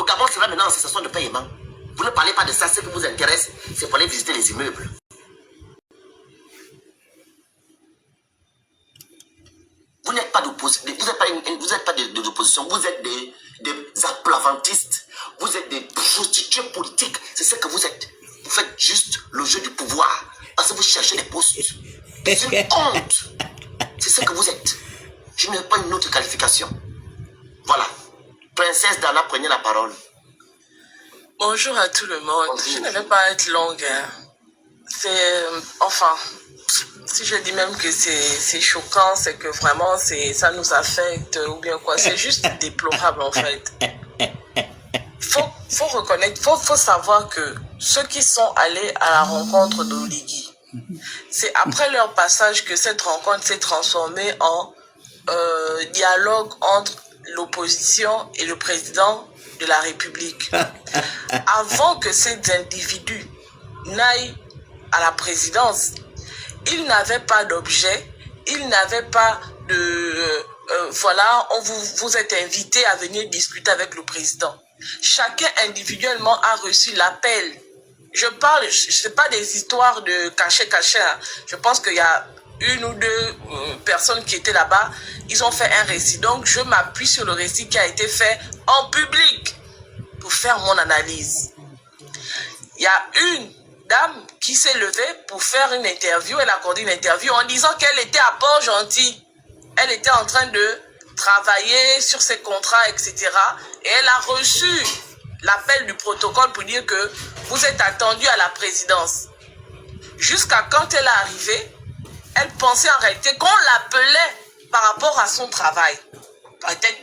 Gabon sera maintenant en cessation de paiement. Vous ne parlez pas de ça, ce qui vous intéresse, c'est pour aller visiter les immeubles. Vous n'êtes pas d'opposition, vous n'êtes pas de l'opposition, vous êtes des aplavantistes, vous êtes des prostituées politiques, c'est ce que vous êtes. Vous faites juste le jeu du pouvoir, parce que vous cherchez des postes. C'est une honte. C'est ce que vous êtes. Je n'ai pas une autre qualification. Voilà. Princesse Dana, prenez la parole. Bonjour à tout le monde. Bonjour. Je ne vais pas être longue. C'est... Enfin, si je dis même que c'est choquant, c'est que vraiment ça nous affecte ou bien quoi. C'est juste déplorable en fait. Faut reconnaître, faut savoir que ceux qui sont allés à la rencontre d'Oligui, c'est après leur passage que cette rencontre s'est transformée en dialogue entre l'opposition et le président de la République. Avant que ces individus n'aillent à la présidence, ils n'avaient pas d'objet, ils n'avaient pas de... voilà, vous êtes invités à venir discuter avec le président. Chacun individuellement a reçu l'appel. Je parle, c'est pas des histoires de caché-caché. Hein. Je pense qu'il y a une ou deux personnes qui étaient là-bas. Ils ont fait un récit. Donc, je m'appuie sur le récit qui a été fait en public pour faire mon analyse. Il y a une dame qui s'est levée pour faire une interview. Elle a accordé une interview en disant qu'elle était à Port-Gentil. Elle était en train de travailler sur ses contrats, etc. Et elle a reçu l'appel du protocole pour dire que vous êtes attendu à la présidence. Jusqu'à quand elle est arrivée, elle pensait en réalité qu'on l'appelait par rapport à son travail.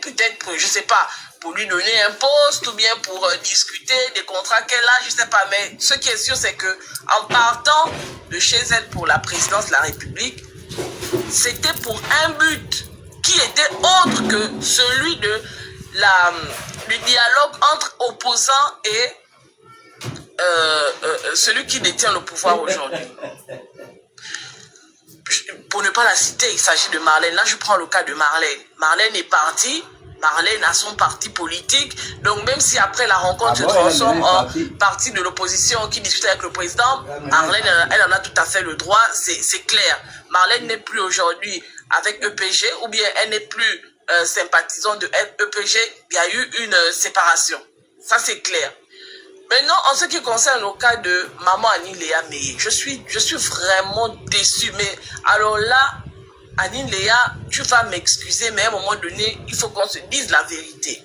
Peut-être, je ne sais pas, pour lui donner un poste ou bien pour discuter des contrats qu'elle a, je ne sais pas. Mais ce qui est sûr, c'est que en partant de chez elle pour la présidence de la République, c'était pour un but qui était autre que celui de du dialogue entre opposants et celui qui détient le pouvoir aujourd'hui. Pour ne pas la citer, il s'agit de Marlène. Là, je prends le cas de Marlène. Marlène est partie. Marlène a son parti politique. Donc, même si après la rencontre se transforme en parti de l'opposition qui discute avec le président, Marlène, elle en a tout à fait le droit. C'est clair. Marlène n'est plus aujourd'hui avec EPG ou bien elle n'est plus sympathisante de EPG. Il y a eu une séparation. Ça, c'est clair. Maintenant, en ce qui concerne le cas de maman Annie Léa Meye, je suis vraiment déçue. Mais alors là, Annie Léa, tu vas m'excuser, mais à un moment donné, il faut qu'on se dise la vérité.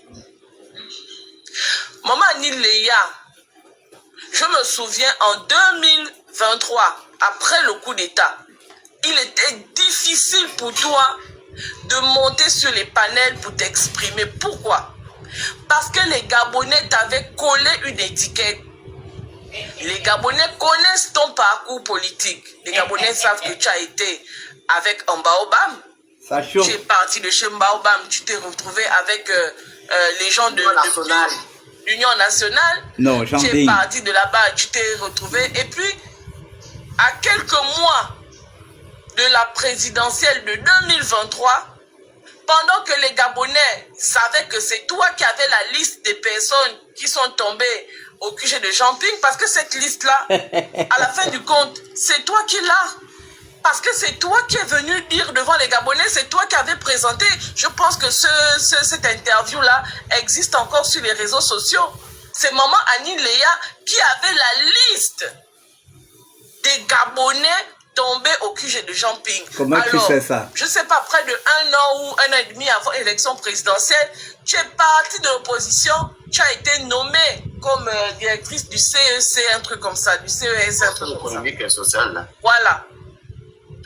Maman Annie Léa, je me souviens en 2023, après le coup d'État, il était difficile pour toi de monter sur les panels pour t'exprimer. Pourquoi? Parce que les Gabonais t'avaient collé une étiquette. Les Gabonais connaissent ton parcours politique. Les Gabonais savent que tu as été avec Mbaobam. Tu es parti de chez Mbaobam. Tu t'es retrouvé avec les gens de l'Union nationale. Non, tu es parti de là-bas. Tu t'es retrouvé. Et puis, à quelques mois de la présidentielle de 2023, pendant que les Gabonais savaient que c'est toi qui avais la liste des personnes qui sont tombées au QG de Jamping, parce que cette liste-là, à la fin du compte, c'est toi qui l'as. Parce que c'est toi qui es venu dire devant les Gabonais, c'est toi qui avais présenté. Je pense que cette interview-là existe encore sur les réseaux sociaux. C'est maman Annie Léa qui avait la liste des Gabonais tombé au QG de Jamping. Comment tu sais ça? Je ne sais pas, près de 1 an ou 1 an et demi avant l'élection présidentielle, tu es parti de l'opposition, tu as été nommée comme directrice du CEC, un truc comme ça, du CES, un truc comme ça. Économique et social, là. Voilà.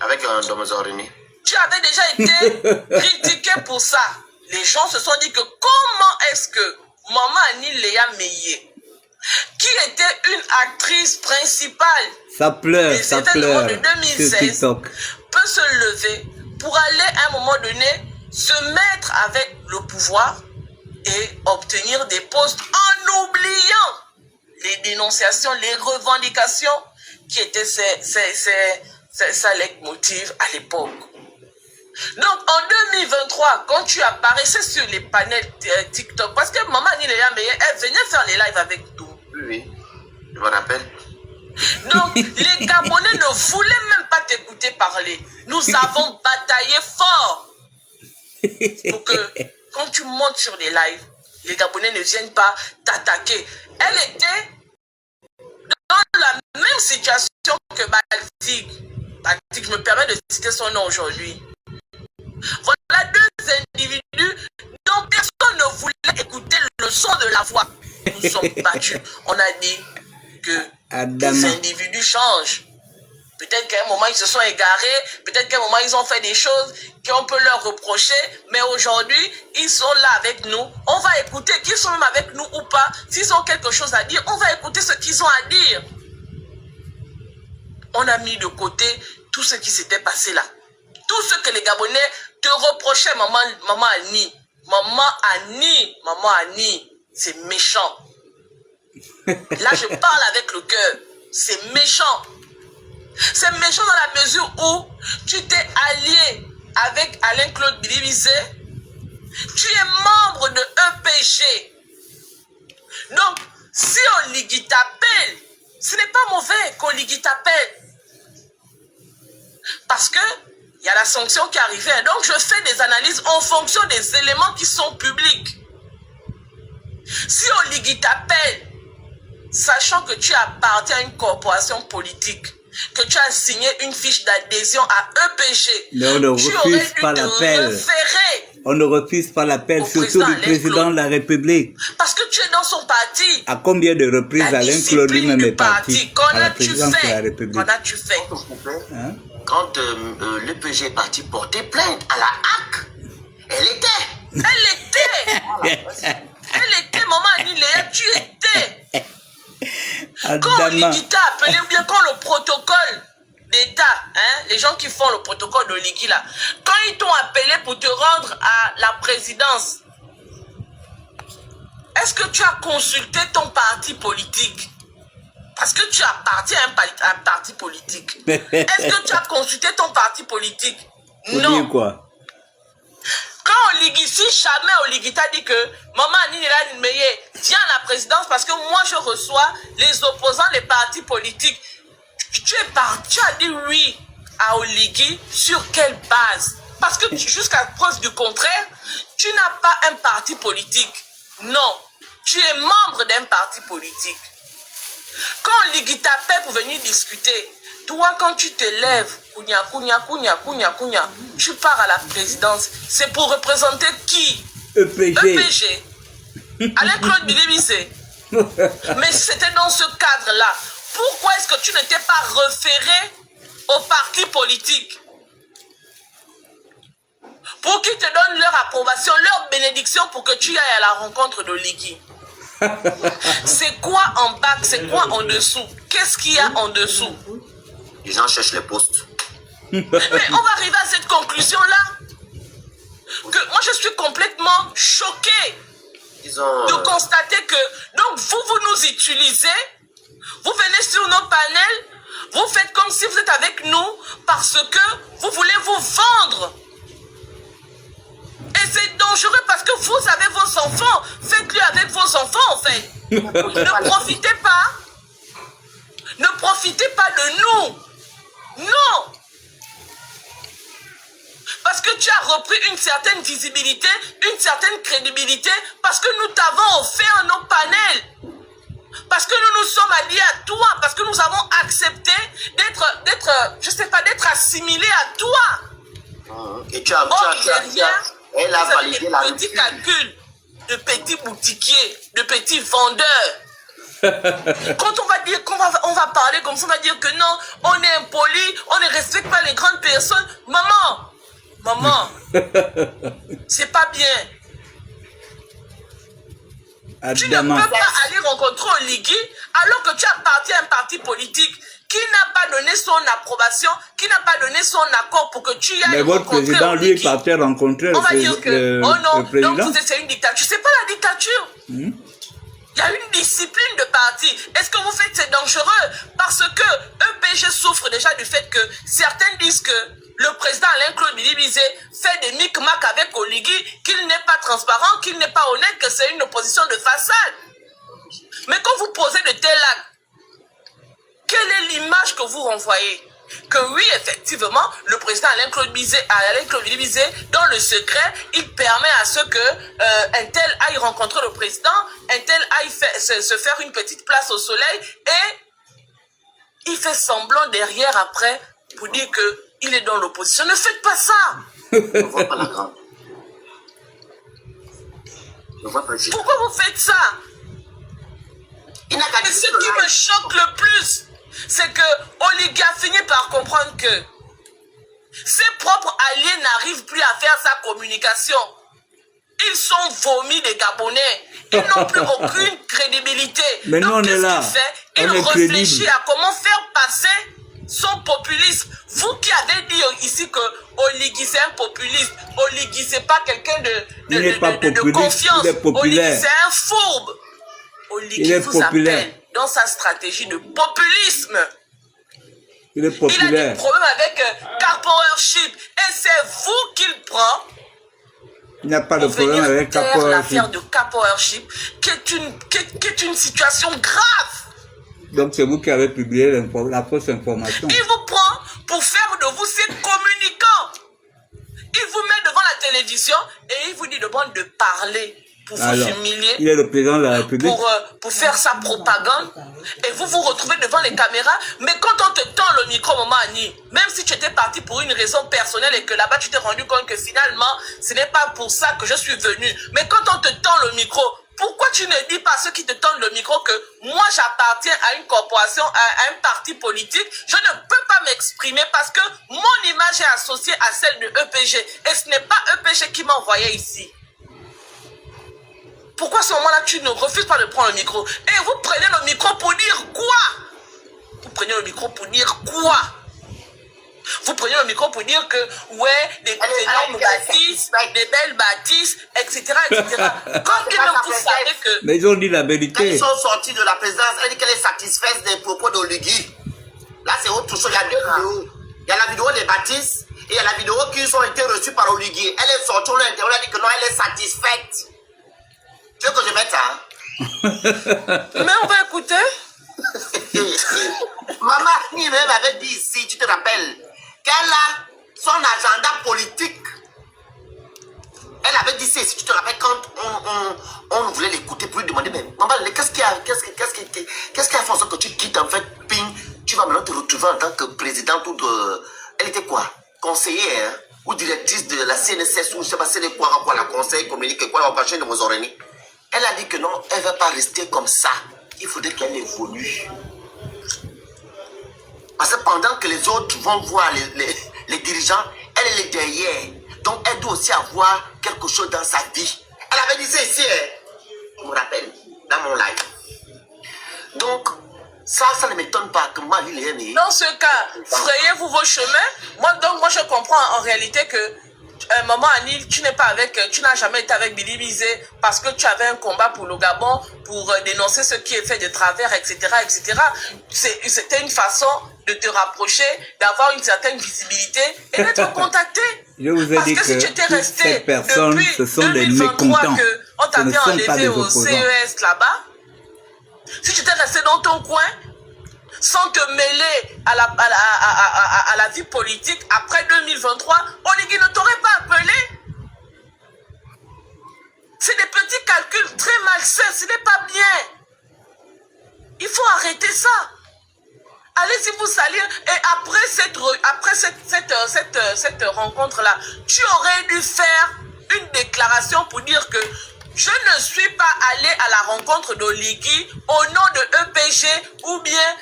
Avec un Domozorini. Tu avais déjà été critiqué pour ça. Les gens se sont dit que comment est-ce que maman Annie Léa Meye, qui était une actrice principale, ça pleure de 2016, peut se lever pour aller à un moment donné se mettre avec le pouvoir et obtenir des postes en oubliant les dénonciations, les revendications qui étaient sa leitmotiv à l'époque. Donc, en 2023, quand tu apparaissais sur les panels TikTok, parce que Maman Niléa Meyer, elle venait faire les lives avec nous. Oui, je me rappelle. Donc, les Gabonais ne voulaient même pas t'écouter parler. Nous avons bataillé fort pour que, quand tu montes sur les lives, les Gabonais ne viennent pas t'attaquer. Elle était dans la même situation que Baltic. Baltic, je me permets de citer son nom aujourd'hui. Voilà deux individus dont personne ne voulait écouter le son de la voix. Nous sommes battus. On a dit que les individus changent. Peut-être qu'à un moment, ils se sont égarés. Peut-être qu'à un moment, ils ont fait des choses qu'on peut leur reprocher. Mais aujourd'hui, ils sont là avec nous. On va écouter qu'ils sont même avec nous ou pas. S'ils ont quelque chose à dire, on va écouter ce qu'ils ont à dire. On a mis de côté tout ce qui s'était passé là. Tout ce que les Gabonais te reprochaient, maman Annie. Maman Annie, c'est méchant. Là, je parle avec le cœur. C'est méchant. C'est méchant dans la mesure où tu t'es allié avec Alain-Claude Bilibizé. Tu es membre de EPG. Donc, si Oligui t'appelle, ce n'est pas mauvais qu'Oligui t'appelle. Parce que il y a la sanction qui est arrivée. Donc, je fais des analyses en fonction des éléments qui sont publics. Si Oligui t'appelle, sachant que tu appartiens à une corporation politique, que tu as signé une fiche d'adhésion à EPG, mais on ne refuse pas l'appel. On ne refuse pas l'appel, surtout du président de la République. Parce que tu es dans son parti. À combien de reprises Alain-Claude lui-même est parti à la présidence de la République? Qu'en as-tu fait? Hein? Quand l'EPG est parti porter plainte à la HAC, elle était. Elle était, maman Niléa, tu étais. Quand Oligui t'a appelé, ou bien quand le protocole d'État, hein, les gens qui font le protocole d'Oligui là, quand ils t'ont appelé pour te rendre à la présidence, est-ce que tu as consulté ton parti politique? Parce que tu appartiens à un parti politique. Est-ce que tu as consulté ton parti politique? Non. Dire quoi? Quand Oligui, si jamais Oligui t'a dit que Maman Niléa Meyer vient à la présidence parce que moi je reçois les opposants, les partis politiques, tu as dit oui à Oligui sur quelle base? Parce que jusqu'à preuve du contraire, tu n'as pas un parti politique. Non, tu es membre d'un parti politique. Quand Oligui t'appelle pour venir discuter, toi quand tu te lèves, tu pars à la présidence, c'est pour représenter qui? EPG. Alain-Claude Bilibizé. Mais c'était dans ce cadre-là. Pourquoi est-ce que tu ne t'es pas référé au parti politique pour qu'ils te donnent leur approbation, leur bénédiction pour que tu ailles à la rencontre d'Oligui? C'est quoi en bas? C'est quoi en dessous? Qu'est-ce qu'il y a en dessous? Les gens cherchent les postes. Mais on va arriver à cette conclusion-là. Que moi, je suis complètement choquée de constater que, donc, vous nous utilisez, vous venez sur nos panels, vous faites comme si vous êtes avec nous parce que vous voulez vous vendre. Et c'est dangereux parce que vous avez vos enfants. Faites-le avec vos enfants, en fait. Ne profitez pas. Ne profitez pas de nous. Non. Parce que tu as repris une certaine visibilité, une certaine crédibilité, parce que nous t'avons offert nos panels. Parce que nous nous sommes alliés à toi, parce que nous avons accepté d'être assimilés à toi. Et tu as elle a validé la petits calculs de petits boutiquiers, de petits vendeurs. Quand on va dire on va parler comme ça, on va dire que non, on est impoli, on ne respecte pas les grandes personnes. Maman, c'est pas bien. Tu ne peux pas aller rencontrer Oligui alors que tu appartiens à un parti politique qui n'a pas donné son approbation, qui n'a pas donné son accord pour que tu y ailles. Mais votre président, lui, est parti rencontrer on va dire que, oh non, le président. donc c'est une dictature. C'est pas la dictature. Il y a une discipline de parti. Est-ce que vous faites c'est dangereux? Parce que EPG souffre déjà du fait que certains disent que le président Alain-Claude Bilibizé fait des micmacs avec Oligui, qu'il n'est pas transparent, qu'il n'est pas honnête, que c'est une opposition de façade. Mais quand vous posez de tels actes, quelle est l'image que vous renvoyez? Que oui, effectivement, le président Alain-Claude Bilibizé, dans le secret, il permet à ce que un tel aille rencontrer le président, un tel aille se faire une petite place au soleil, et il fait semblant derrière après pour dire qu'il est dans l'opposition. Ne faites pas ça. Je ne vois pas la grande. Je vois pas. Pourquoi vous faites ça? Il n'a qu'à Et ce qui me choque le plus, c'est que Oligui a fini par comprendre que ses propres alliés n'arrivent plus à faire sa communication. Ils sont vomis des Gabonais. Ils n'ont plus aucune crédibilité. Mais nous, on est là. Il réfléchit à comment faire passer son populisme. Vous qui avez dit ici que Oligui c'est un populiste, Oligui c'est pas quelqu'un de confiance, il est populaire. Oligui c'est un fourbe. Oligui vous appelle dans sa stratégie de populisme. Il est populaire. Il a des problèmes avec Capowership et c'est vous qu'il prend. Il n'y a pas de problème avec Capowership. L'affaire de Capowership qui est une situation grave. Donc c'est vous qui avez publié la fausse information. Il vous prend pour faire de vous ses communicants. Il vous met devant la télévision et il vous dit de parler pour vous humilier. Il est le président de la République. Pour faire sa propagande. Et vous vous retrouvez devant les caméras. Mais quand on te tend le micro, Maman Annie, même si tu étais parti pour une raison personnelle et que là-bas tu t'es rendu compte que finalement, ce n'est pas pour ça que je suis venu. Mais quand on te tend le micro, pourquoi tu ne dis pas à ceux qui te tendent le micro que moi j'appartiens à une corporation, à un parti politique, je ne peux pas m'exprimer parce que mon image est associée à celle de EPG et ce n'est pas EPG qui m'a envoyé ici. Pourquoi à ce moment-là tu ne refuses pas de prendre le micro? Et vous prenez le micro pour dire quoi? Vous prenez le micro pour dire quoi? Vous prenez le micro pour dire que, ouais, des énormes bâtisses, des belles bâtisses, etc., etc. Quand vous savez que... Mais ils ont dit la vérité. Quand ils sont sortis de la présidence, elle dit qu'elle est satisfaite des propos d'Oligui. Là, c'est autre chose. Il y a deux vidéos. Il y a la vidéo des bâtisses et il y a la vidéo qui ont été reçues par Oligui. Elle est sortie, on l'a interrogée, elle a dit que non, elle est satisfaite. Tu veux que je mette ça? Mais on va écouter. Maman ni même avait dit ici, tu te rappelles, qu'elle a son agenda politique. Elle avait dit ça, si tu te rappelles, quand on voulait l'écouter pour lui demander, mais maman, qu'est-ce qui a fait en sorte que tu quittes en fait, ping, tu vas maintenant te retrouver en tant que présidente ou de... Elle était quoi? Conseillère ou directrice de la CNSS ou je sais pas, c'est quoi, la conseil communique, quoi, la opération de Mozoreni. Elle a dit que non, elle ne va pas rester comme ça. Il faudrait qu'elle évolue. Parce que pendant que les autres vont voir les dirigeants, elle est derrière. Donc elle doit aussi avoir quelque chose dans sa vie. Elle avait dit ça ici, je me rappelle, dans mon live. Donc, ça ne m'étonne pas que Marie Léné... Dans ce cas, frayez-vous vos chemins. Moi, je comprends en réalité que Maman Annie, tu n'as jamais été avec Bilibizé parce que tu avais un combat pour le Gabon, pour dénoncer ce qui est fait de travers, etc., etc. C'était une façon de te rapprocher, d'avoir une certaine visibilité et d'être contacté. Je vous ai dit que si tu étais resté ces personnes, ce sont des 2023 mécontents. on t'avait enlevé au CES là-bas, si tu étais resté dans ton coin, sans te mêler à la vie politique après 2023, Oligui ne t'aurait pas appelé. C'est des petits calculs très malsains, ce n'est pas bien. Il faut arrêter ça. Allez-y vous salir. Et après cette rencontre-là, tu aurais dû faire une déclaration pour dire que je ne suis pas allé à la rencontre d'Oligui au nom de EPG ou bien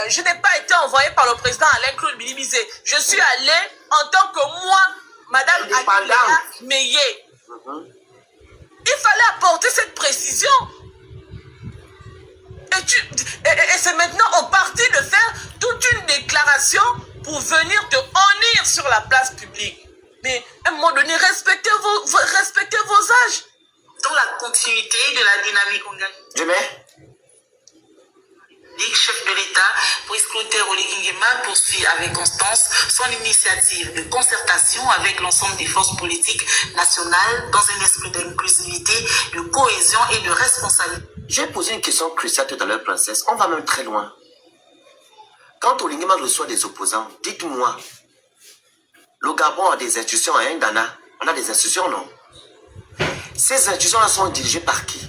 je n'ai pas été envoyé par le président Alain-Claude Bilibizé. Je suis allé en tant que moi, Madame Aguilera Meillé. Il fallait apporter cette précision. Et c'est maintenant au parti de faire toute une déclaration pour venir te honnir sur la place publique. Mais à un moment donné, respectez vos âges. Dans la continuité de la dynamique mondiale. Je mets. République, chef de l'État, Brice Clotaire Oligui Nguema poursuit avec constance son initiative de concertation avec l'ensemble des forces politiques nationales dans un esprit d'inclusivité, de cohésion et de responsabilité. J'ai posé une question cruciale tout à l'heure, princesse. On va même très loin. Quand Oligui Nguema reçoit des opposants, dites-moi, le Gabon a des institutions, hein, Dana? On a des institutions, non? Ces institutions sont dirigées par qui?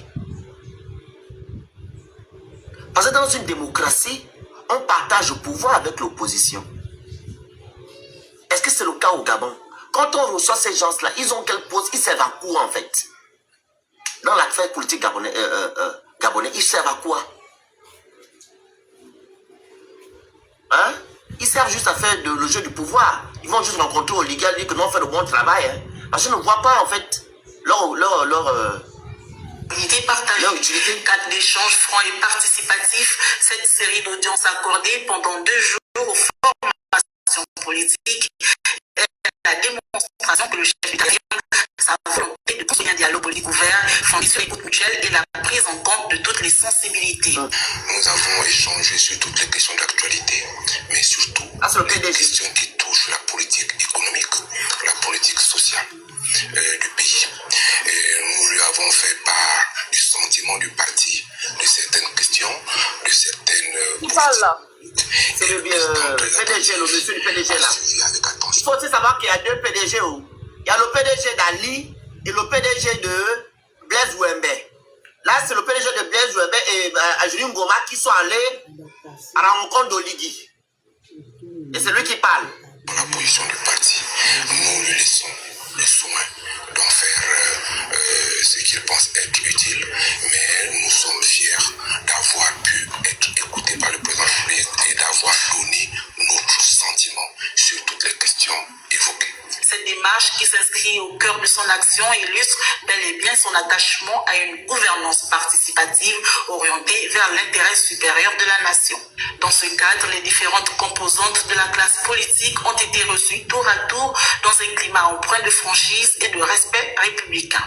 Parce que dans une démocratie, on partage le pouvoir avec l'opposition. Est-ce que c'est le cas au Gabon? Quand on reçoit ces gens-là, ils ont quel poste? Ils servent à quoi en fait? Dans l'affaire politique gabonais, ils servent à quoi? Hein? Ils servent juste à faire le jeu du pouvoir. Ils vont juste rencontrer Oligui et dire que nous on fait le bon travail. Hein? Parce qu'ils ne voient pas en fait leur partagée, cadre d'échange franc et participatif, cette série d'audiences accordées pendant 2 jours aux formations politiques est la démonstration que le chef d'État sa volonté de construire un dialogue politique ouvert, fondé sur l'écoute mutuelle et la prise en compte de toutes les sensibilités. Nous avons échangé sur toutes les questions d'actualité, mais surtout les questions qui touchent la politique économique, la politique sociale du pays. Et nous lui avons fait part du sentiment du parti, de certaines questions, de certaines... Voilà. C'est le PDG, le monsieur du PDG là. Il faut aussi savoir qu'il y a 2 PDG. Il y a le PDG d'Ali et le PDG de Blaise Wembe. Là, c'est le PDG de Blaise Wembe et Ajuni Ngoma qui sont allés à la rencontre d'Oligui. Et c'est lui qui parle. Pour la position du parti, nous lui laissons le soin d'en faire ce qu'il pense être utile, mais nous sommes fiers d'avoir pu être écoutés par le président de la République et d'avoir donné notre sentiment sur toutes les questions évoquées. Cette démarche qui s'inscrit au cœur de son action illustre bel et bien son attachement à une gouvernance participative orientée vers l'intérêt supérieur de la nation. Dans ce cadre, les différentes composantes de la classe politique ont été reçues tour à tour dans un climat empreint de franchise et de respect républicain.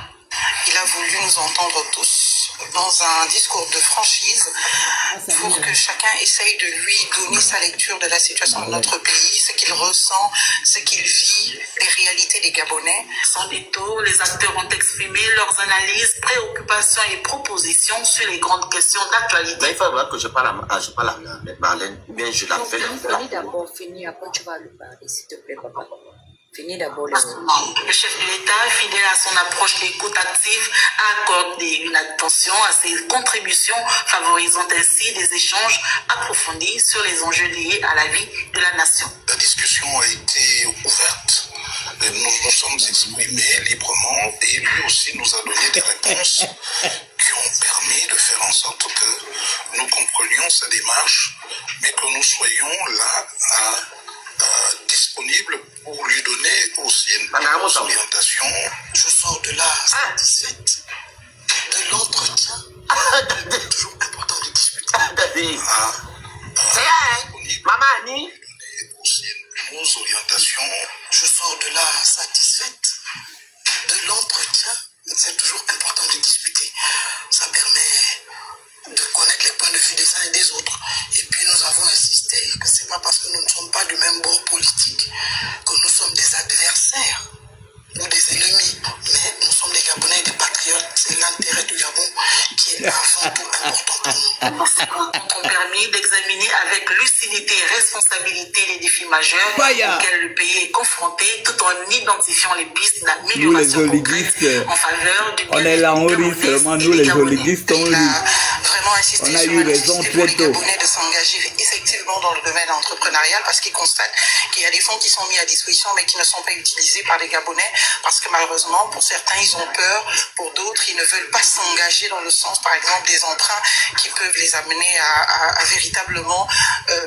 Il a voulu nous entendre tous dans un discours de franchise pour que chacun essaye de lui donner sa lecture de la situation de notre pays, ce qu'il ressent, ce qu'il vit, les réalités des Gabonais. Sans détour, les acteurs ont exprimé leurs analyses, préoccupations et propositions sur les grandes questions d'actualité. Mais il faut voir que je parle à Marlène, ou bien je l'appelle. Finis d'abord, finis, après tu vas le parler, s'il te plaît, papa. Finis d'abord Le chef de l'État, fidèle à son approche d'écoute active, a accordé une attention à ses contributions, favorisant ainsi des échanges approfondis sur les enjeux liés à la vie de la nation. La discussion a été ouverte. Nous nous sommes exprimés librement et lui aussi nous a donné des réponses qui ont permis de faire en sorte que nous comprenions sa démarche, mais que nous soyons là disponibles pour lui donner aussi nos orientations. Je sors de là satisfaite de l'entretien. Toujours important de discuter. Maman Annie. Aussi nos orientations. Je sors de là satisfaite de l'entretien. C'est toujours important de discuter. Ça permet de connaître les points de vue des uns et des autres. Et puis nous avons insisté que ce n'est pas parce que nous ne sommes pas du même bord politique que nous sommes des adversaires ou des ennemis. Mais nous sommes des Gabonais et des patriotes. C'est l'intérêt du Gabon qui est avant tout important pour nous. Ces rencontres ont permis d'examiner avec lucidité et responsabilité les défis majeurs auxquels le pays est confronté, tout en identifiant les pistes d'amélioration concrètes en faveur du bien-être. On est là, on rit seulement, nous les oliguistes, on rit. Vraiment insisté On a sur eu la raison nécessité pour très les tôt. Gabonais de s'engager effectivement dans le domaine entrepreneurial parce qu'ils constatent qu'il y a des fonds qui sont mis à disposition mais qui ne sont pas utilisés par les Gabonais parce que malheureusement pour certains ils ont peur, pour d'autres ils ne veulent pas s'engager dans le sens par exemple des emprunts qui peuvent les amener à véritablement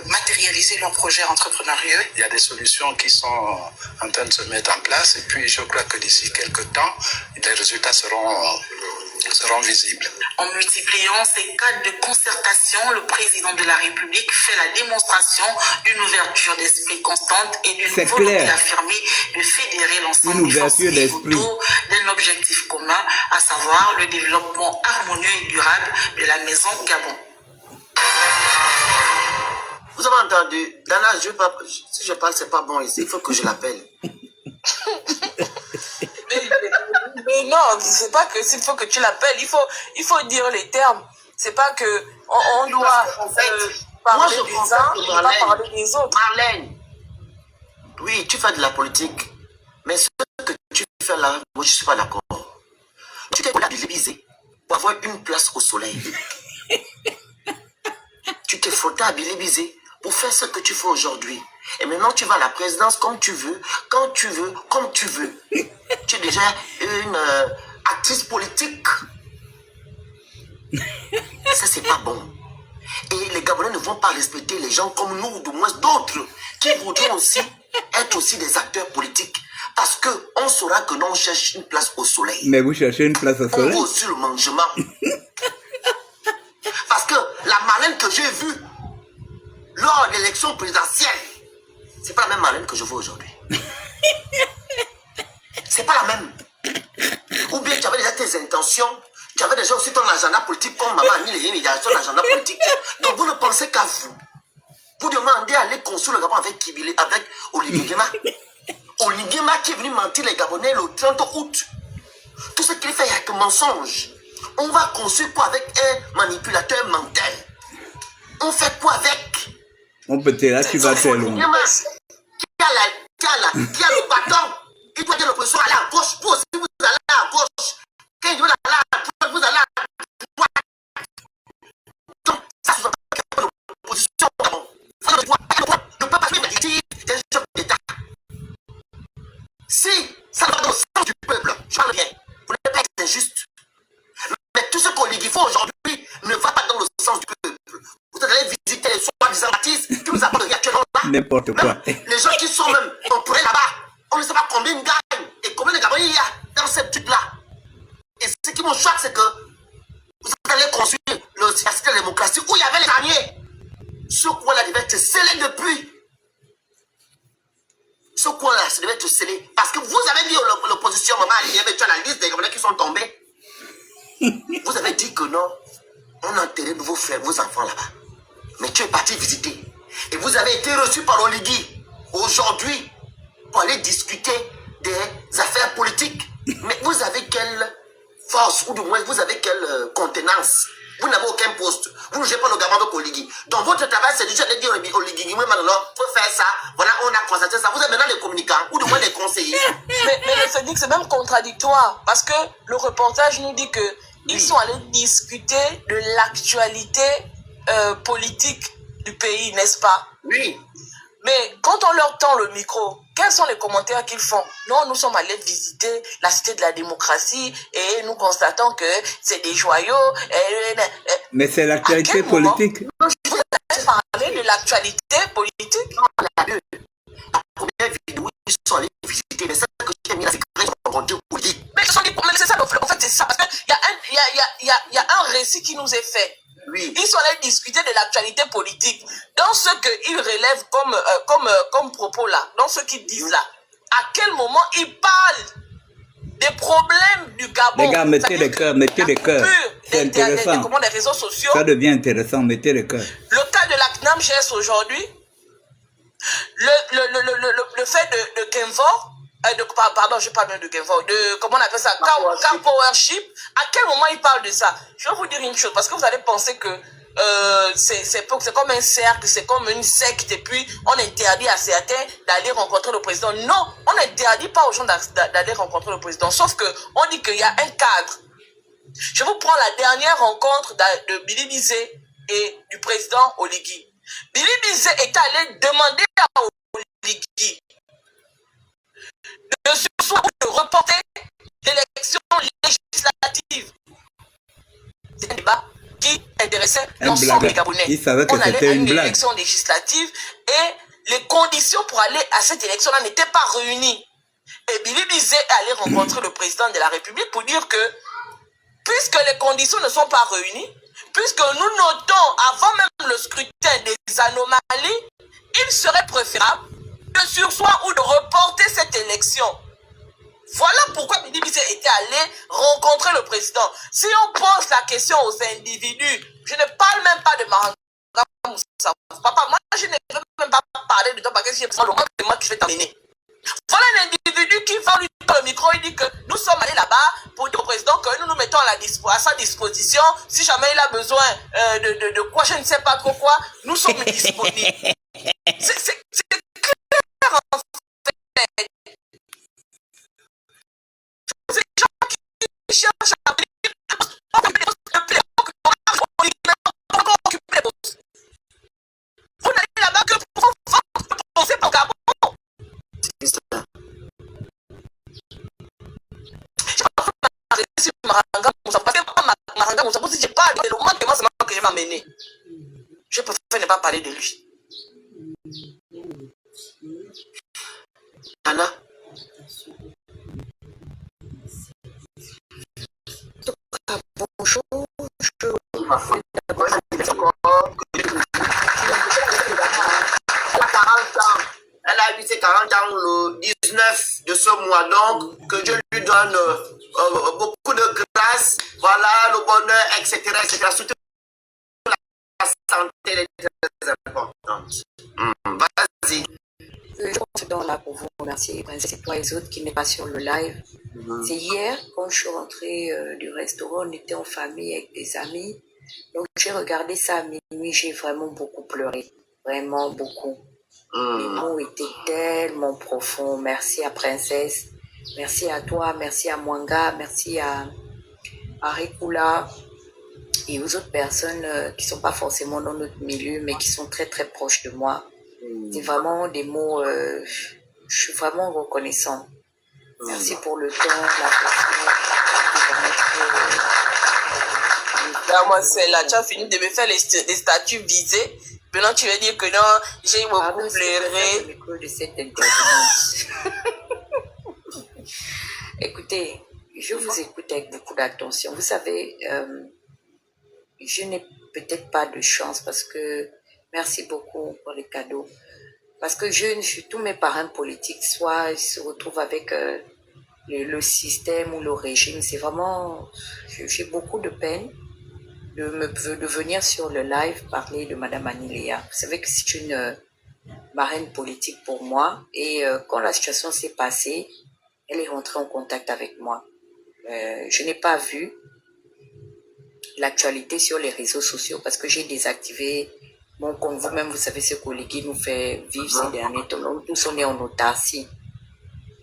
matérialiser leurs projets entrepreneuriaux. Il y a des solutions qui sont en train de se mettre en place et puis je crois que d'ici quelques temps les résultats seront visibles. En multipliant ces cadres de concertation, le président de la République fait la démonstration d'une ouverture d'esprit constante et d'une volonté affirmée de fédérer l'ensemble des forces autour d'un objectif commun, à savoir le développement harmonieux et durable de la maison Gabon. Vous avez entendu, Dana, si je parle, c'est pas bon ici, il faut que je l'appelle. Mais non, c'est pas que s'il faut que tu l'appelles, il faut dire les termes. C'est pas que on doit parler des uns et pas parler des autres. Marlène, oui, tu fais de la politique, mais ce que tu fais là, moi je suis pas d'accord. Tu t'es mobilisé pour avoir une place au soleil. Tu t'es frotté à Bilibizé pour faire ce que tu fais aujourd'hui. Et maintenant, tu vas à la présidence comme tu veux, quand tu veux, comme tu veux. Tu es déjà une actrice politique. Ça, c'est pas bon. Et les Gabonais ne vont pas respecter les gens comme nous, ou du moins d'autres, qui voudront aussi être aussi des acteurs politiques. Parce qu'on saura que nous, on cherche une place au soleil. Mais vous cherchez une place au soleil? On va aussi le mangement. Parce que la Marlène que j'ai vue lors de l'élection présidentielle, c'est pas la même Marlène que je vois aujourd'hui. C'est pas la même. Ou bien tu avais déjà tes intentions, tu avais déjà aussi ton agenda politique, comme maman a mis les immédiations son agenda politique. Donc vous ne pensez qu'à vous. Vous demandez à aller construire le Gabon avec Kibili, avec Olivier Guéma. Olivier Guéma qui est venu mentir les Gabonais le 30 août. Tout ce qu'il fait, il n'y a que mensonge. On va construire quoi avec un manipulateur mental? On fait quoi avec? On peut dire là, tu vas très loin. Qui a le bâton, il doit dire l'opposition aller à gauche. Vous aussi, vous allez à gauche. Quand il doit aller à droite, vous allez à droite. Donc, ça, c'est l'opposition. Ne peut pas suivre les directives des chefs d'État. Si ça va dans le sens du peuple, je parle bien. Vous n'êtes pas être injuste. Mais tout ce qu'Oligui fait aujourd'hui ne va pas dans le sens du peuple. Vous allez visiter les soi-disant baptistes qui nous apportent actuellement là. N'importe quoi. Les gens qui sont même entourés là-bas, on ne sait pas combien ils gagnent et combien de Gabonais il y a dans cette truc-là. Et ce qui me choque, c'est que vous allez construire le système de démocratie où il y avait les derniers. Ce coin-là devait être scellé depuis. Ce coin-là, ça devait être scellé. Parce que vous avez dit à l'opposition, maman, il y avait la liste des Gabonais qui sont tombés. Vous avez dit que non, on a enterré vos frères, vos enfants là-bas. Mais tu es parti visiter. Et vous avez été reçu par Oligui aujourd'hui pour aller discuter des affaires politiques. Mais vous avez quelle force, ou du moins vous avez quelle contenance? Vous n'avez aucun poste. Vous ne gérez pas le Gabon avec Oligui. Donc votre travail, c'est déjà de dire Oligui, oui, maintenant, il faut faire ça. Voilà, on a constaté ça. Vous avez maintenant des communicants, ou du moins des conseillers. Mais le fait que c'est même contradictoire. Parce que le reportage nous dit que ils sont allés discuter de l'actualité politique du pays, n'est-ce pas? Oui. Mais quand on leur tend le micro, quels sont les commentaires qu'ils font? Non, nous sommes allés visiter la cité de la démocratie et nous constatons que c'est des joyaux. Mais c'est l'actualité politique. Vous avez parlé de l'actualité politique? La première vidéo, ils sont allés visiter, mais ça que j'ai mis la sécurité pour rencontrer Oligui. Mais c'est ça, en fait, c'est ça. Parce qu'il y a un récit qui nous est fait. Oui. Ils sont allés discuter de l'actualité politique. Dans ce qu'ils relèvent comme propos là, dans ce qu'ils disent là, à quel moment ils parlent des problèmes du Gabon? Les gars, mettez les cœurs, mettez les cœurs. C'est intéressant. Des réseaux sociaux. Ça devient intéressant, mettez les cœurs. Le cas de la CNAMGS aujourd'hui, le fait de Genvor, pardon, je parle bien de Genvor, comment on appelle ça, Car Powership, à quel moment il parle de ça? Je vais vous dire une chose, parce que vous allez penser que c'est comme un cercle, c'est comme une secte, et puis on interdit à certains d'aller rencontrer le président. Non, on n'interdit pas aux gens d'aller rencontrer le président, sauf qu'on dit qu'il y a un cadre. Je vous prends la dernière rencontre de Bilibizé et du président Oligui. Bilibizé est allé demander à Oligui de sursoir ou de reporter l'élection législative. C'est un débat qui intéressait l'ensemble des Gabonais. Il savait que c'était une blague. Élection législative et les conditions pour aller à cette élection-là n'étaient pas réunies. Et Bilibizé est allé rencontrer le président de la République pour dire que puisque les conditions ne sont pas réunies, puisque nous notons avant même le scrutin des anomalies, il serait préférable de sursoir ou de reporter cette élection. Voilà pourquoi Bilibizé était allé rencontrer le président. Si on pose la question aux individus, je ne parle même pas de Papa, moi, je ne veux même pas parler de toi parce que j'ai besoin de moi qui vais t'amener. Voilà un individu qui va lui donner le micro et dit que nous sommes allés là-bas pour dire au président que nous nous mettons à sa disposition. Si jamais il a besoin de quoi, je ne sais pas trop quoi, nous sommes disponibles. C'est clair en fait. C'est des gens qui cherchent à vous n'allez là-bas que pour poser pour Gabon. C'est ça. Je n'ai pas fait sur Maranga Moussa parce que Maranga Moussa, si je parle de l'homme, c'est moi que je m'ai amené. Je préfère ne pas parler de lui. Anna. Bonjour, je Elle a eu ses 40 ans le 19 de ce mois, donc que Dieu lui donne beaucoup de grâce, voilà, le bonheur, etc. etc. Surtout la santé est très importante. Vas-y. je suis là pour vous remercier, Princesse et toi et les autres qui n'est pas sur le live. C'est hier, quand je suis rentrée du restaurant, on était en famille avec des amis. Donc j'ai regardé ça à minuit, j'ai vraiment beaucoup pleuré. Vraiment beaucoup. Les mots étaient tellement profonds. Merci à Princesse, merci à toi, merci à Mwanga, merci à Rikula et aux autres personnes qui ne sont pas forcément dans notre milieu, mais qui sont très très proches de moi. C'est vraiment des mots, je suis vraiment reconnaissant. Merci pour le temps, la Là, moi, c'est là, tu as fini de me faire les statuts visés. Maintenant, tu vas dire que non, j'ai beaucoup pleuré. De cette intervenante. Écoutez, je vous écoute avec beaucoup d'attention. Vous savez, je n'ai peut-être pas de chance parce que, merci beaucoup pour les cadeaux. Parce que tous mes parrains politiques, soit ils se retrouvent avec le système ou le régime. C'est vraiment, j'ai beaucoup de peine de venir sur le live parler de Madame Aniléa. Vous savez que c'est une marraine politique pour moi. Et quand la situation s'est passée, elle est rentrée en contact avec moi. Je n'ai pas vu l'actualité sur les réseaux sociaux parce que j'ai désactivé mon compte. Vous-même, vous savez ce qu'Oligui nous fait vivre ces derniers temps. Nous tous, on est en autarcie.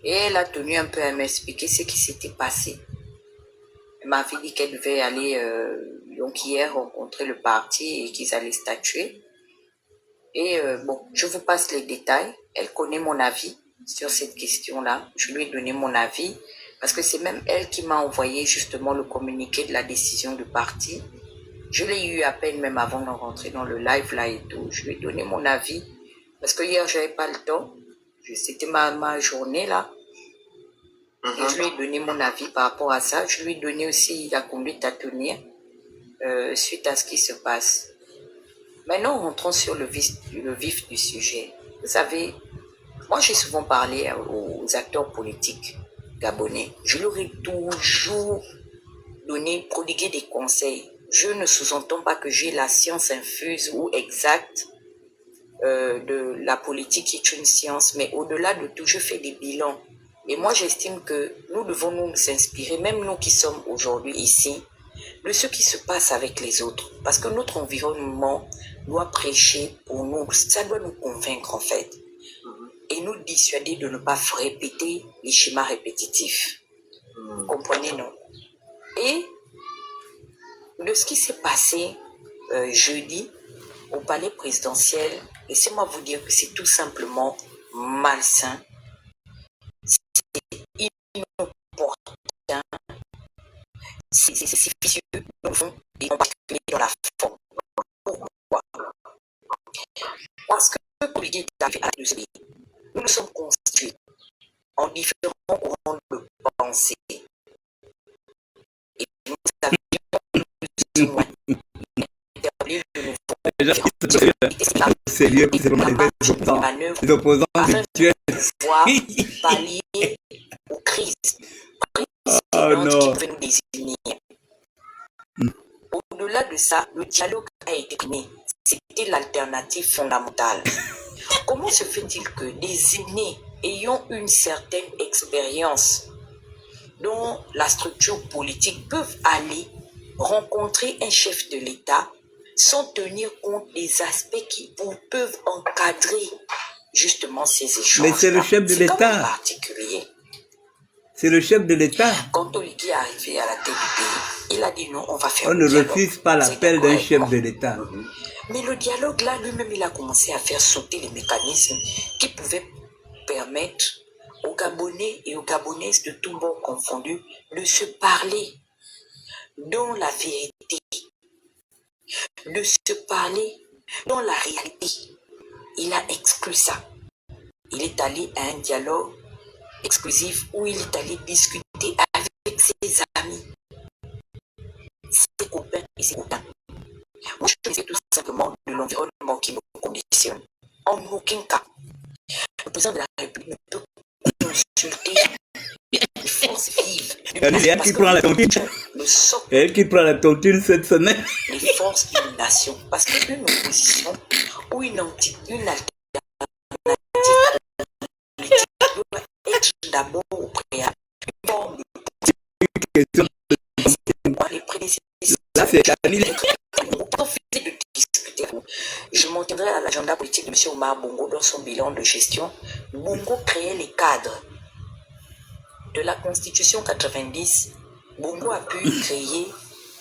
Et elle a tenu un peu à m'expliquer ce qui s'était passé. Elle m'avait dit qu'elle devait aller donc hier rencontrer le parti et qu'ils allaient statuer. Et bon, je vous passe les détails. Elle connaît mon avis sur cette question-là. Je lui ai donné mon avis parce que c'est même elle qui m'a envoyé justement le communiqué de la décision du parti. Je l'ai eu à peine même avant de rentrer dans le live là et tout. Je lui ai donné mon avis parce que hier, je n'avais pas le temps. C'était ma journée là. Et je lui ai donné mon avis par rapport à ça. Je lui ai donné aussi la conduite à tenir suite à ce qui se passe. Maintenant, rentrons sur le vif du sujet. Vous savez, moi j'ai souvent parlé aux acteurs politiques gabonais. Je leur ai toujours prodigué des conseils. Je ne sous-entends pas que j'ai la science infuse ou exacte de la politique qui est une science, mais au-delà de tout, je fais des bilans. Et moi, j'estime que nous devons nous inspirer, même nous qui sommes aujourd'hui ici, de ce qui se passe avec les autres. Parce que notre environnement doit prêcher pour nous. Ça doit nous convaincre, en fait. Et nous dissuader de ne pas répéter les schémas répétitifs. Vous comprenez, non? Et de ce qui s'est passé jeudi au palais présidentiel, laissez-moi vous dire que c'est tout simplement malsain. C'est inopportun. C'est vicieux, dans le fond, et en particulier dans la forme. Pourquoi? Parce que pour l'idée d'arriver à la pays, nous nous sommes constitués en différents courants de pensée. Et nous avions établi de nouveau sérieux qui s'est remarqué les opposants virtuels. Pouvoir pallier aux crises. Oh non. Qui veut nous désigner. Au-delà de ça, le dialogue a été mené. c'était l'alternative fondamentale. Comment se fait-il que des aînés ayant une certaine expérience dans la structure politique peuvent aller rencontrer un chef de l'État sans tenir compte des aspects qui peuvent encadrer justement ces échanges? Mais c'est le chef de l'État. Particulier. C'est le chef de l'État. Quand Oligui est arrivé à la tête du pays, il a dit non, on va faire on le dialogue. On ne refuse pas l'appel d'un chef de l'État. Mais le dialogue là, lui-même, il a commencé à faire sauter les mécanismes qui pouvaient permettre aux Gabonais et aux Gabonaises de tout bord confondus de se parler dans la vérité, de se parler dans la réalité. Il a exclu ça. Il est allé à un dialogue exclusif où il est allé discuter avec ses amis, ses copains et ses copains. Moi, je faisais tout simplement de l'environnement qui nous conditionne. En aucun cas, le président de la République ne peut consulter les forces vives. Elle qui prend la tontine. Elle qui prend la tontine cette semaine. Les forces d'une nation. Parce qu'une opposition ou une alternative politique doit être d'abord au préalable une forme de question. Les prédécesseurs. Là, c'est Camille. Je m'en tiendrai à l'agenda politique de M. Omar Bongo dans son bilan de gestion. Bongo créait les cadres de la Constitution 90. Bongo a pu créer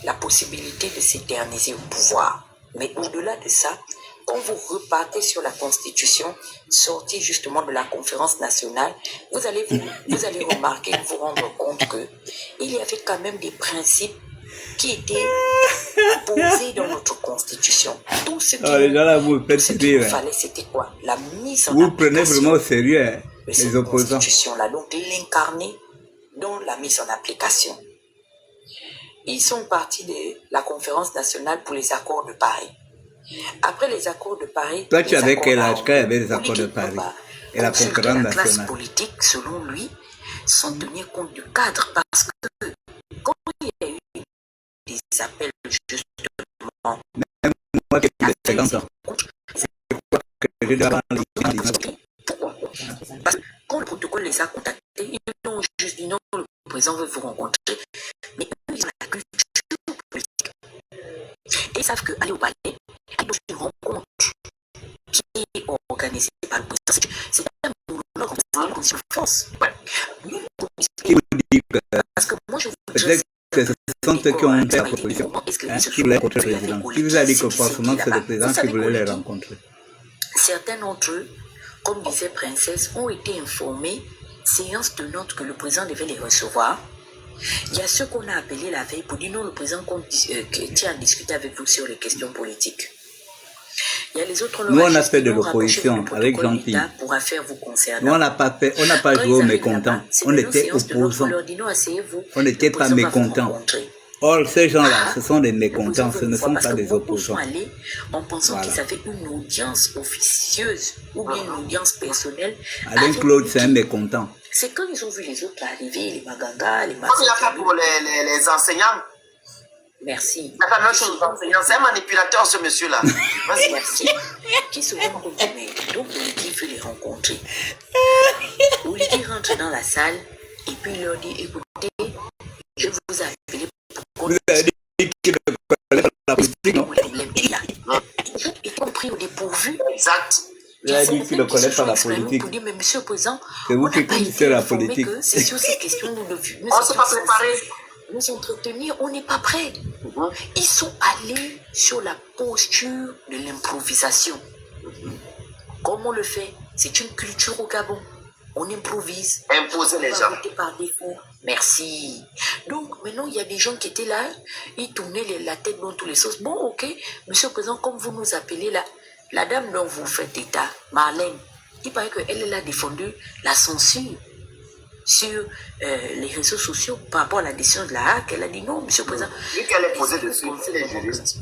la possibilité de s'éterniser au pouvoir. Mais au-delà de ça, quand vous repartez sur la Constitution, sortie justement de la conférence nationale, vous allez remarquer, vous rendre compte que il y avait quand même des principes qui étaient posés dans notre Constitution. Tout ce qu'il fallait, c'était quoi? La mise en application. Vous prenez vraiment au sérieux les opposants. Constitution-là, donc l'incarner dans la mise en application. Ils sont partis de la conférence nationale pour les accords de Paris. Après les accords de Paris... Toi, tu avais quel âge quand il y avait les accords de Paris et la conférence nationale? La classe politique, selon lui, sans tenir compte du cadre, parce que quand il y a eu des appels justement... Même moi qui ai 50 ans, c'est quoi que je dois Pourquoi? Parce que quand le protocole les a contactés, ils ont juste dit non, le président veut vous rencontrer, mais eux, ils ont la culture politique. Et ils savent qu'aller au palais, aller dans une rencontre qui est organisée par le président, c'est un monologue, c'est une condition de force. Qui vous dit que parce que moi, je vous peut-être que ce sont ceux qui ont fait la proposition, qui voulaient rencontrer le président. Qui vous a dit que forcément c'est le président qui voulait les rencontrer? Certains d'entre eux, comme disait Princesse, ont été informés, séance tenante, que le président devait les recevoir. Il y a ceux qu'on a appelés la veille pour dire non, le président tient à discuter avec vous sur les questions politiques. Il y a les autres. Nous, on a fait de l'opposition avec Jean-Pierre. Nous, on n'a pas fait, on n'a pas joué aux mécontents. On était opposants. On n'était pas mécontents. Or, ces gens-là, ce sont des mécontents, ce ne sont pas des opposants. En pensant qu'ils avaient une audience officieuse ou bien une audience personnelle. Alain Claude, c'est un mécontent. C'est quand ils ont vu les autres arriver, les Maganga, les Comme il a fait pour les enseignants. Merci. Il a fait la même chose aux enseignants. C'est un manipulateur, ce monsieur-là. Merci. Qui se vont continuer. Donc, Oligui veut les rencontrer. Oligui rentre dans la salle et puis il leur dit, écoutez, je vous ai appelé pour... Vous avez dit qu'il ne connaît pas la politique, non? Y compris au dépourvu. Exact. Il a dit qu'il ne connaît pas la politique. Pour dire, mais monsieur le président, c'est vous qui connaissez la politique. C'est sur ces questions nous ne vus. On ne s'est pas préparé. Nous entretenir, on n'est pas prêts. Ils sont allés sur la posture de l'improvisation. Comment on le fait? C'est une culture au Gabon. On improvise. Imposer les gens. Par défaut. Merci. Donc, maintenant, il y a des gens qui étaient là, ils tournaient la tête dans tous les sens. Bon, ok, monsieur le président, comme vous nous appelez là, la dame dont vous faites état, Marlène, il paraît qu'elle a défendu la censure sur les réseaux sociaux par rapport à la décision de la HAC. Elle a dit non, monsieur le président. Vu qu'elle est posée dessus, c'est les juristes.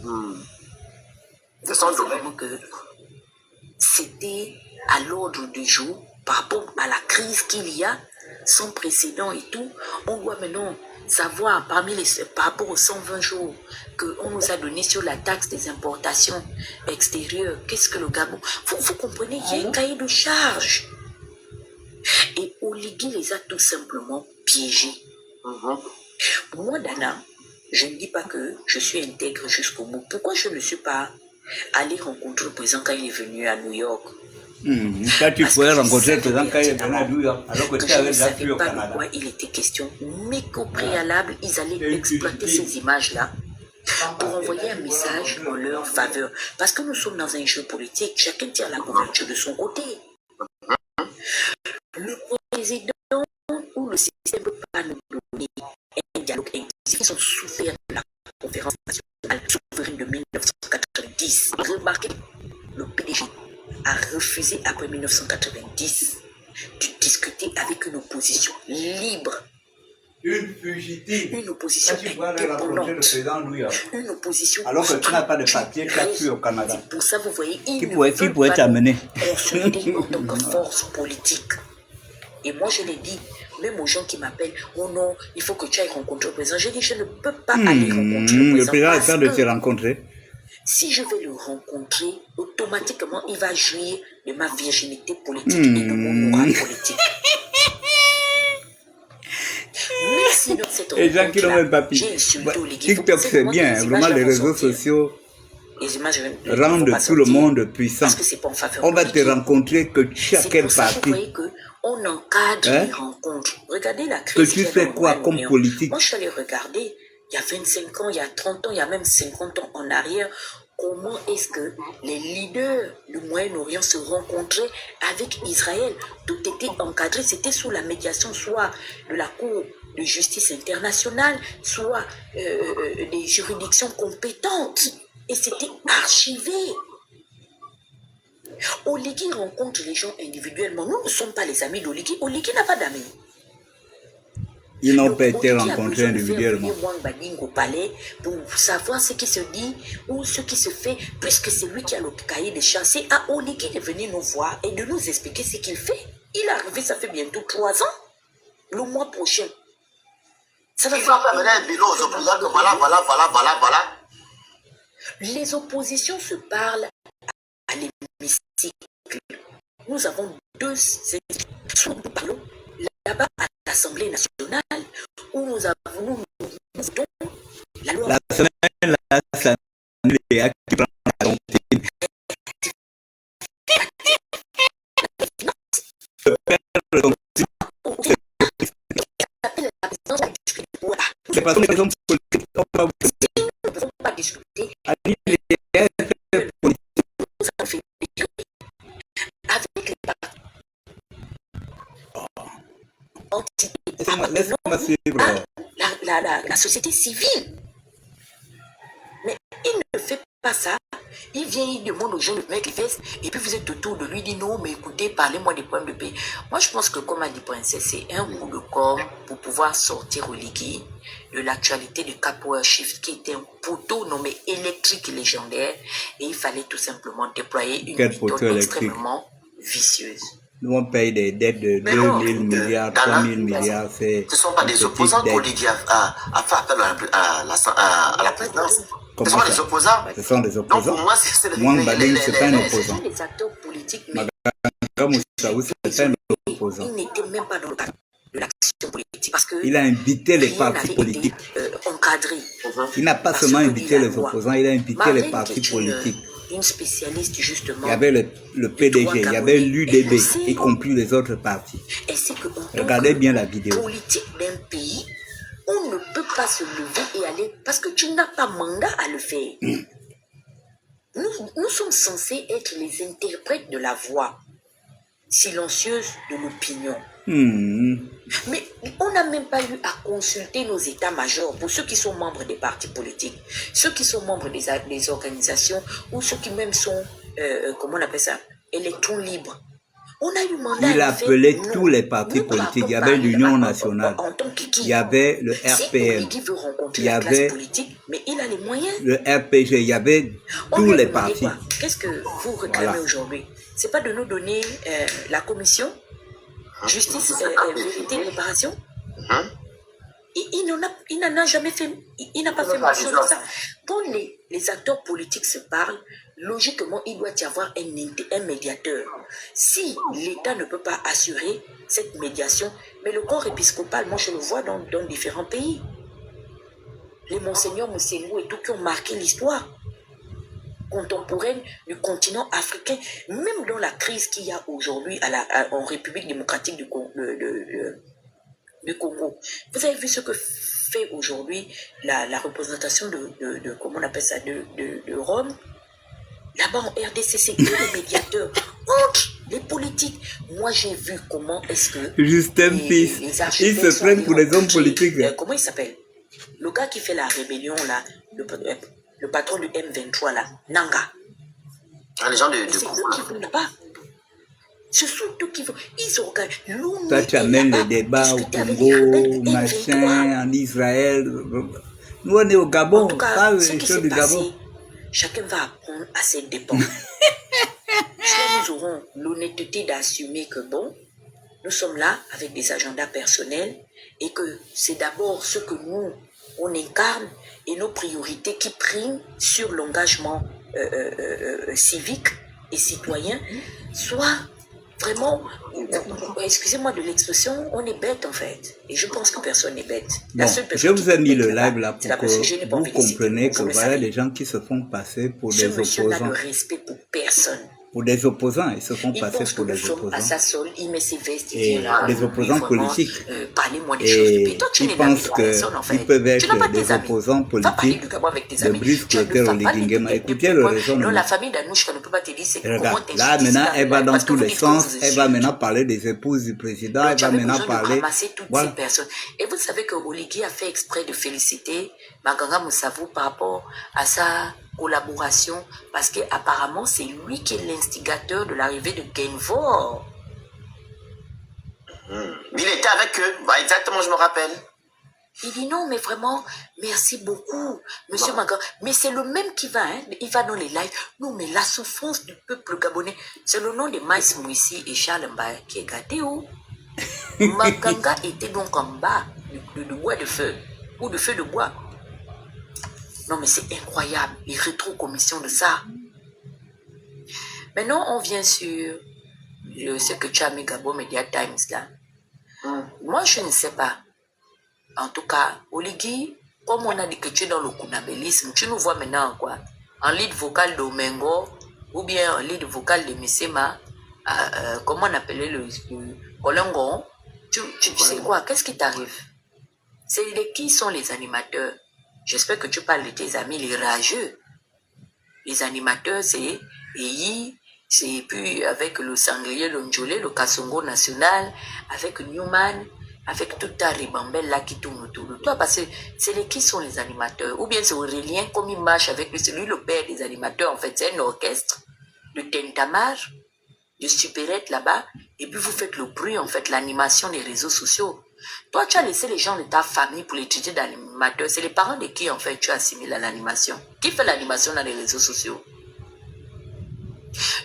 De son domaine. Que c'était à l'ordre du jour par rapport à la crise qu'il y a sans précédent et tout. On doit maintenant savoir, par rapport aux 120 jours qu'on nous a donné sur la taxe des importations extérieures, qu'est-ce que le Gabon... Vous comprenez, il y a un cahier de charge. Et Oligui les a tout simplement piégés. Moi, Dana, je ne dis pas que je suis intègre jusqu'au bout. Pourquoi je ne suis pas allé rencontrer le président quand il est venu à New York? Quand tu pourrais rencontrer le président quand il est venu à New York, alors que tu avais déjà pu au Canada. Je ne savais pas de quoi il était question, mais qu'au préalable, ils allaient exploiter ces images-là pour envoyer un message en leur faveur. Parce que nous sommes dans un jeu politique, chacun tire la couverture de son côté. Le président ou le système ne peut pas nous donner un dialogue inclusif. Ils ont souffert de la conférence nationale souveraine de 1990. Remarquez, le PDG a refusé après 1990 de discuter avec une opposition libre. Une fugitive. Une opposition indépendante. Une opposition. Alors que tu n'as pas de papier, tu as pu au Canada. Pour ça, vous voyez, qui pourrait t'amener consulter en tant que force politique. Et moi, je l'ai dit, même aux gens qui m'appellent, oh non, il faut que tu ailles rencontrer le président. J'ai dit, je ne peux pas aller rencontrer le président. Le président a peur de te rencontrer. Si je vais le rencontrer, automatiquement, il va jouir de ma virginité politique et de mon moral politique. Merci dans cette les gens qui n'ont même pas pu. TikTok, c'est bien. Vraiment, les réseaux sociaux rendent tout le monde puissant. On va te rencontrer que chacun parti. On encadre les rencontres. Regardez la crise. Que tu fais quoi comme politique? Moi, je suis allé regarder, il y a 25 ans, il y a 30 ans, il y a même 50 ans en arrière, comment est-ce que les leaders du Moyen-Orient se rencontraient avec Israël. Tout était encadré, c'était sous la médiation, soit de la Cour de justice internationale, soit des juridictions compétentes. Et c'était archivé. Oligui rencontre les gens individuellement. Nous ne sommes pas les amis d'Oligui. Oligui n'a pas d'amis. Ils n'ont pas été rencontrés individuellement. Au palais pour savoir ce qui se dit ou ce qui se fait, puisque c'est lui qui a le cahier de charges. C'est à Oligui de venir nous voir et de nous expliquer ce qu'il fait. Il est arrivé, ça fait bientôt 3 ans. Le mois prochain. Ça va faire un bilan aux opposants que voilà. Les oppositions se parlent à l'hémicycle. Nous avons 2 institutions. Nous parlons là-bas à l'Assemblée nationale où nous votons la loi. La semaine, ça les actes qui prennent la montée. C'est parce que les hommes politiques ne pouvons pas discuter avec les la société civile. Mais il ne fait pas ça. Il vient, il demande aux gens de mettre les fesses et puis vous êtes autour de lui, il dit non, mais écoutez, parlez-moi des problèmes de paix. Moi, je pense que, comme a dit Princesse, c'est un coup de corps pour pouvoir sortir Oligui de l'actualité de Capoeira Shift, qui était un poteau nommé électrique légendaire, et il fallait tout simplement déployer une méthode extrêmement vicieuse. Nous, on paye des dettes de 2000 milliards, 3000 milliards. Ce ne sont pas des opposants qu'Oligui a fait appel à la présidence. Ce sont des opposants. Ce sont des opposants. Donc pour moi, c'est pas un opposant. Les acteurs politiques, mais c'est un opposant. il n'était même pas dans le cadre de l'action politique. Parce que il a invité les partis politiques. Encadré. Il n'a pas seulement invité les opposants, il a invité les partis politiques. Une spécialiste justement. Il y avait le PDG, il y avait l'UDB, y compris les autres partis. Regardez bien la vidéo. Politique d'un pays, on ne peut pas se lever et aller parce que tu n'as pas mandat à le faire. Nous sommes censés être les interprètes de la voix silencieuse de l'opinion. Mais on n'a même pas eu à consulter nos états-majors pour ceux qui sont membres des partis politiques, ceux qui sont membres des organisations ou ceux qui même sont, comment on appelle ça, électrons libres. On a eu mandat. Il appelait tous les partis politiques. Il y avait l'Union nationale, il y avait le RPM, il y avait mais il a les moyens. Le RPG, il y avait tous les partis. Qu'est-ce que vous réclamez aujourd'hui? C'est pas de nous donner la commission? Justice, vérité, réparation. Il n'en a jamais fait, il n'a pas fait mention de ça. Quand les acteurs politiques se parlent, logiquement, il doit y avoir un médiateur. Si l'État ne peut pas assurer cette médiation, mais le corps épiscopal, moi je le vois dans différents pays. Les monseigneurs Mousselou et tout qui ont marqué l'histoire contemporaine du continent africain, même dans la crise qu'il y a aujourd'hui en République démocratique du Congo. Vous avez vu ce que fait aujourd'hui la représentation de comment on appelle ça, de Rome. Là-bas en RDC, c'est eux les médiateurs entre les politiques. Moi, j'ai vu comment est-ce que Justin Fils, ils se prennent pour les hommes politiques. Comment il s'appelle? Le gars qui fait la rébellion, là, le patron du M23, là, Nanga. Les gens de c'est eux qui vont là-bas. Ce sont eux qui vont. Ils organisent. Toi, tu amènes les débats au Congo, machin, en Israël. Nous, on est au Gabon. En tout cas, pas ce les qui choses s'est du passé, Gabon. chacun va apprendre à ses dépens. Soit nous aurons l'honnêteté d'assumer que bon, nous sommes là avec des agendas personnels et que c'est d'abord ce que nous, on incarne et nos priorités qui priment sur l'engagement civique et citoyen, soit vraiment, excusez-moi de l'expression, on est bête en fait. Et je pense que personne n'est bête. Bon, je vous ai mis le live là pour que vous compreniez que voilà les gens qui se font passer pour des opposants. Ce monsieur n'a de respect pour personne. Pour des opposants, ils se font passer pour des opposants. À sa solde, il met ses vestes, et les opposants politiques. Parlez-moi des choses. Et toi, tu ils pensent qu'ils peuvent être des opposants politiques de Brice Clotaire Oligingema. Écoutez le raisonnement. La famille d'Anouchka ne peut pas te dire c'est comment t'es. Là, maintenant, elle va dans tous les sens. Elle va maintenant parler des épouses du président. Elle va maintenant parler. Voilà. Ces personnes. Et vous savez que Oligui a fait exprès de féliciter Maganga Moussavou par rapport à sa collaboration, parce qu'apparemment c'est lui qui est l'instigateur de l'arrivée de Genvor. Il était avec eux, bah, exactement, je me rappelle. Il dit non, mais vraiment, merci beaucoup, monsieur Maganga. Mais c'est le même qui va, hein, il va dans les lives. Non, mais la souffrance du peuple gabonais, c'est le nom de Maïs Mouissi et Charles Mbaye qui est gâté où Maganga était donc en bas de bois de feu, ou de feu de bois. Non, mais c'est incroyable, les rétro-commissions de ça. Maintenant, on vient sur ce que tu as mis Gabo Media Times là. Moi, je ne sais pas. En tout cas, Oligui, comme on a dit que tu es dans le kunabélisme, tu nous vois maintenant quoi? En lead vocal d'Omengo, ou bien en lead vocal de Missema, comment on appelait le Kolongon. Tu sais quoi? Qu'est-ce qui t'arrive? Qui sont les animateurs? J'espère que tu parles de tes amis, les rageux. Les animateurs, c'est EI, c'est puis avec le sanglier, le Njolé, le Kassongo national, avec Newman, avec toute ta ribambelle là qui tourne autour de toi. Parce que c'est qui sont les animateurs? Ou bien c'est Aurélien, comme il marche avec lui, c'est lui le père des animateurs. En fait, c'est un orchestre de Tentamar, de Supérette là-bas. Et puis vous faites le bruit, en fait, l'animation des réseaux sociaux. Toi, tu as laissé les gens de ta famille pour l'étudier d'animateur. C'est les parents de qui, en fait, tu assimiles à l'animation? Qui fait l'animation dans les réseaux sociaux?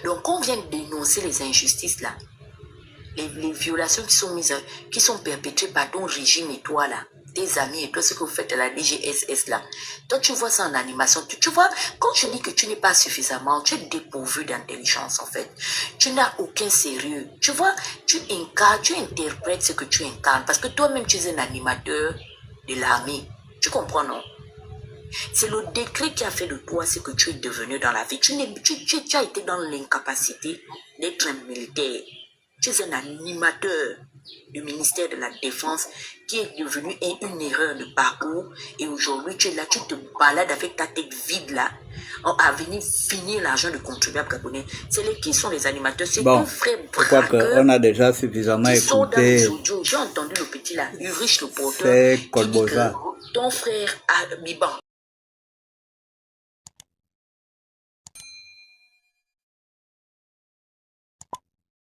Donc, on vient de dénoncer les injustices, là. Les violations qui sont perpétrées par ton régime et toi, là. Tes amis et toi, ce que vous faites à la DGSS, là. Toi, tu vois ça en animation. Tu vois, quand je dis que tu n'es pas suffisamment, tu es dépourvu d'intelligence, en fait. Tu n'as aucun sérieux. Tu vois, tu incarnes, tu interprètes ce que tu incarnes. Parce que toi-même, tu es un animateur de l'armée. Tu comprends, non? C'est le décret qui a fait de toi ce que tu es devenu dans la vie. Tu as été dans l'incapacité d'être un militaire. Tu es un animateur du ministère de la Défense qui est devenu une erreur de parcours. Et aujourd'hui, tu es là, tu te balades avec ta tête vide là, à venir finir l'argent du contribuable gabonais. Qui sont les animateurs? C'est ton frère braqueur. On a déjà suffisamment écouté. J'ai entendu le petit là, Ulrich le porteur, c'est Colboza. Ton frère Biban.